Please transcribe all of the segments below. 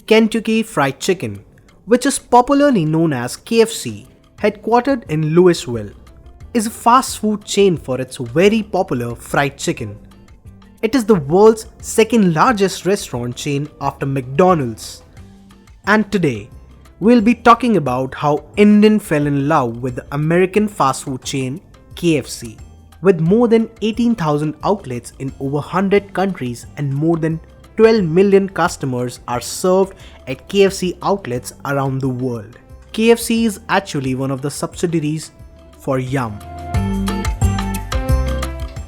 Kentucky Fried Chicken, which is popularly known as KFC, headquartered in Louisville, is a fast food chain for its very popular fried chicken. It is the world's second largest restaurant chain after McDonald's. And today, we'll be talking about how Indian fell in love with the American fast food chain KFC. With more than 18,000 outlets in over 100 countries and more than 12 million customers are served at KFC outlets around the world. KFC is actually one of the subsidiaries for Yum.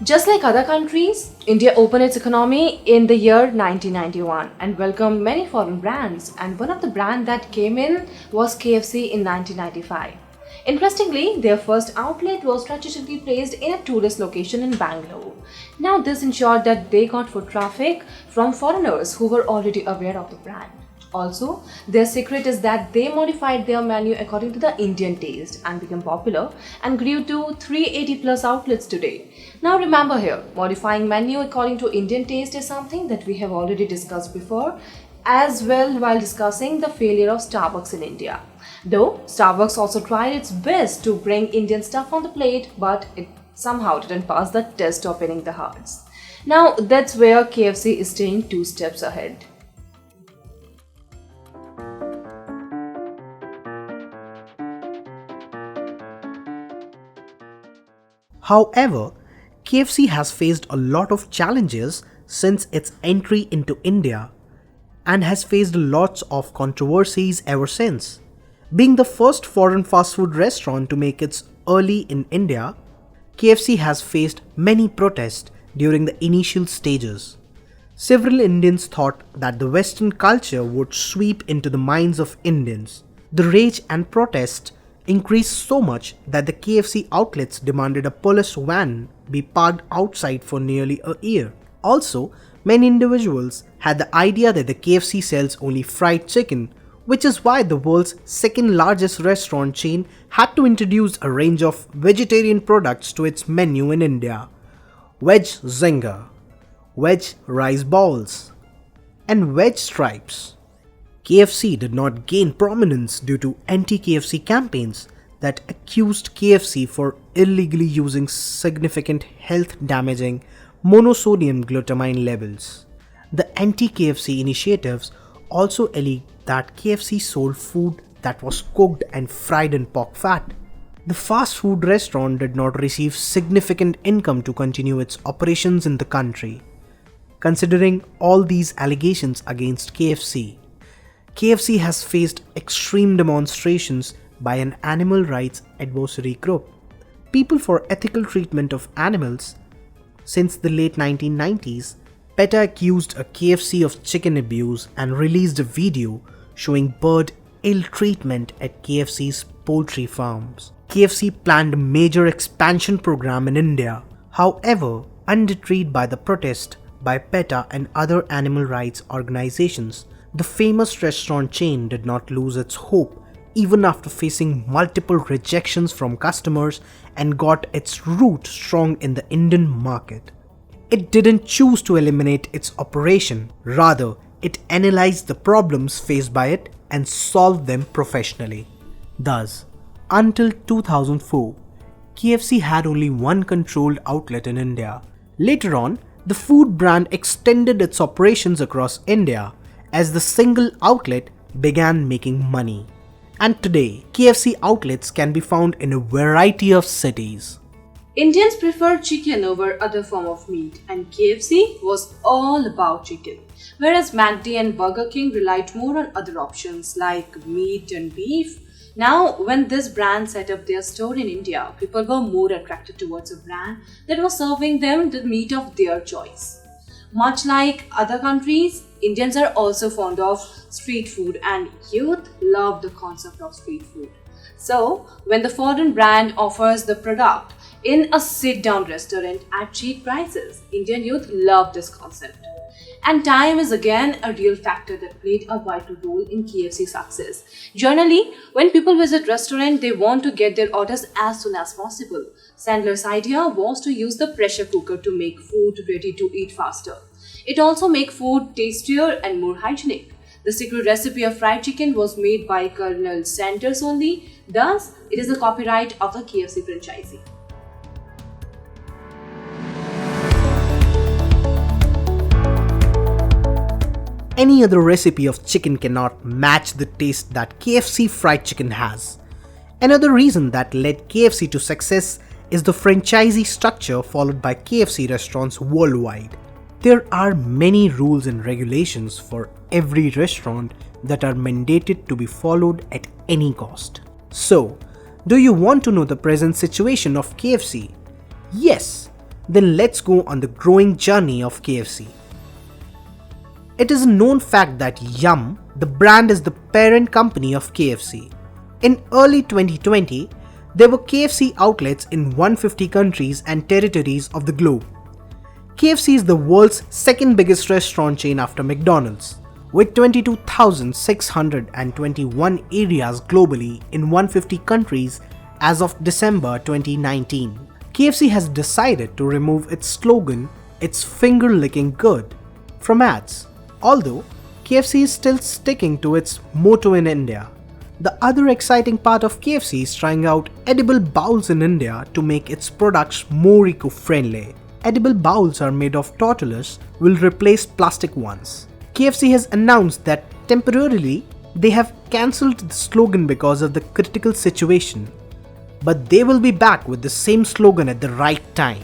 Just like other countries, India opened its economy in the year 1991 and welcomed many foreign brands, and one of the brands that came in was KFC in 1995. Interestingly, their first outlet was strategically placed in a tourist location in Bangalore. Now this ensured that they got foot traffic from foreigners who were already aware of the brand. Also, their secret is that they modified their menu according to the Indian taste and became popular and grew to 380 plus outlets today. Now remember here, modifying menu according to Indian taste is something that we have already discussed before as well while discussing the failure of Starbucks in India. Though Starbucks also tried its best to bring Indian stuff on the plate, but it somehow didn't pass the test of winning the hearts. Now that's where KFC is staying 2 steps ahead. However, KFC has faced a lot of challenges since its entry into India and has faced lots of controversies ever since. Being the first foreign fast food restaurant to make its early in India, KFC has faced many protests during the initial stages. Several Indians thought that the Western culture would sweep into the minds of Indians. The rage and protest increased so much that the KFC outlets demanded a police van be parked outside for nearly a year. Also, many individuals had the idea that the KFC sells only fried chicken, which is why the world's second largest restaurant chain had to introduce a range of vegetarian products to its menu in India. Veg Zinger, Veg Rice Balls, and Veg Stripes. KFC did not gain prominence due to anti-KFC campaigns that accused KFC for illegally using significant health-damaging monosodium glutamine levels. The anti-KFC initiatives also alleged that KFC sold food that was cooked and fried in pork fat. The fast food restaurant did not receive significant income to continue its operations in the country. Considering all these allegations against KFC, KFC has faced extreme demonstrations by an animal rights advocacy group. People for ethical treatment of animals. Since the late 1990s, PETA accused a KFC of chicken abuse and released a video showing bird ill treatment at KFC's poultry farms. KFC planned a major expansion program in India. However, undeterred by the protest by PETA and other animal rights organizations, the famous restaurant chain did not lose its hope even after facing multiple rejections from customers and got its root strong in the Indian market. It didn't choose to eliminate its operation, rather, it analyzed the problems faced by it and solved them professionally. Thus, until 2004, KFC had only one controlled outlet in India. Later on, the food brand extended its operations across India as the single outlet began making money. And today, KFC outlets can be found in a variety of cities. Indians prefer chicken over other form of meat, and KFC was all about chicken, whereas McD and Burger King relied more on other options like meat and beef. Now, when this brand set up their store in India, people were more attracted towards a brand that was serving them the meat of their choice. Much like other countries, Indians are also fond of street food, and youth love the concept of street food. So, when the foreign brand offers the product in a sit-down restaurant at cheap prices. Indian youth love this concept. And time is again a real factor that played a vital role in KFC success. Generally, when people visit restaurant, they want to get their orders as soon as possible. Sandler's idea was to use the pressure cooker to make food ready to eat faster. It also makes food tastier and more hygienic. The secret recipe of fried chicken was made by Colonel Sanders only, thus it is the copyright of the KFC franchisee. Any other recipe of chicken cannot match the taste that KFC fried chicken has. Another reason that led KFC to success is the franchisee structure followed by KFC restaurants worldwide. There are many rules and regulations for every restaurant that are mandated to be followed at any cost. So, do you want to know the present situation of KFC? Yes, then let's go on the growing journey of KFC. It is a known fact that Yum, the brand, is the parent company of KFC. In early 2020, there were KFC outlets in 150 countries and territories of the globe. KFC is the world's second biggest restaurant chain after McDonald's, with 22,621 areas globally in 150 countries as of December 2019. KFC has decided to remove its slogan, "It's finger-licking good," from ads. Although KFC is still sticking to its motto in India. The other exciting part of KFC is trying out edible bowls in India to make its products more eco-friendly. Edible bowls are made of tortillas will replace plastic ones. KFC has announced that temporarily they have cancelled the slogan because of the critical situation, but they will be back with the same slogan at the right time.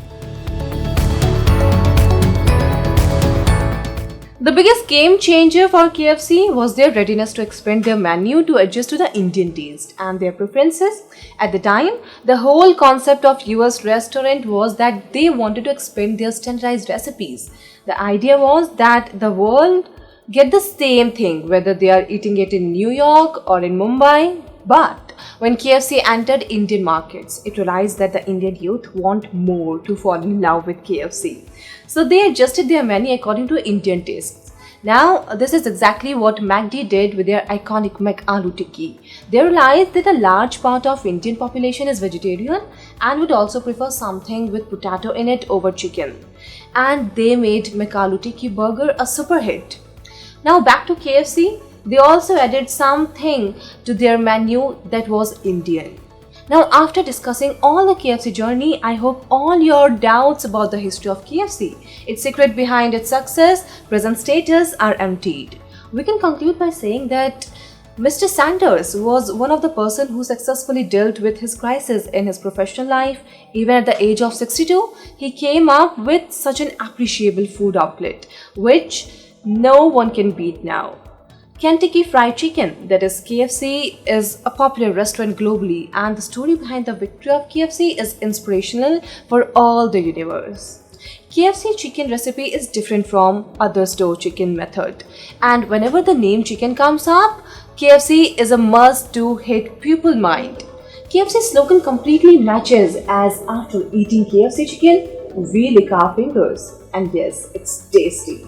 The biggest game changer for KFC was their readiness to expand their menu to adjust to the Indian taste and their preferences. At the time, the whole concept of US restaurant was that they wanted to expand their standardized recipes. The idea was that the world get the same thing whether they are eating it in New York or in Mumbai. But when KFC entered Indian markets, it realized that the Indian youth want more to fall in love with KFC. So they adjusted their menu according to Indian tastes. Now, this is exactly what McD did with their iconic McAloo Tikki. They realized that a large part of Indian population is vegetarian and would also prefer something with potato in it over chicken. And they made McAloo Tikki burger a super hit. Now back to KFC. They also added something to their menu that was Indian. Now, after discussing all the KFC journey, I hope all your doubts about the history of KFC, its secret behind its success, present status are emptied. We can conclude by saying that Mr. Sanders was one of the person who successfully dealt with his crisis in his professional life. Even at the age of 62, he came up with such an appreciable food outlet, which no one can beat now. Kentucky Fried Chicken, that is KFC, is a popular restaurant globally, and the story behind the victory of KFC is inspirational for all the universe. KFC chicken recipe is different from other store chicken method, and whenever the name chicken comes up, KFC is a must-do hit people mind. KFC slogan completely matches as after eating KFC chicken, we lick our fingers, and yes, it's tasty.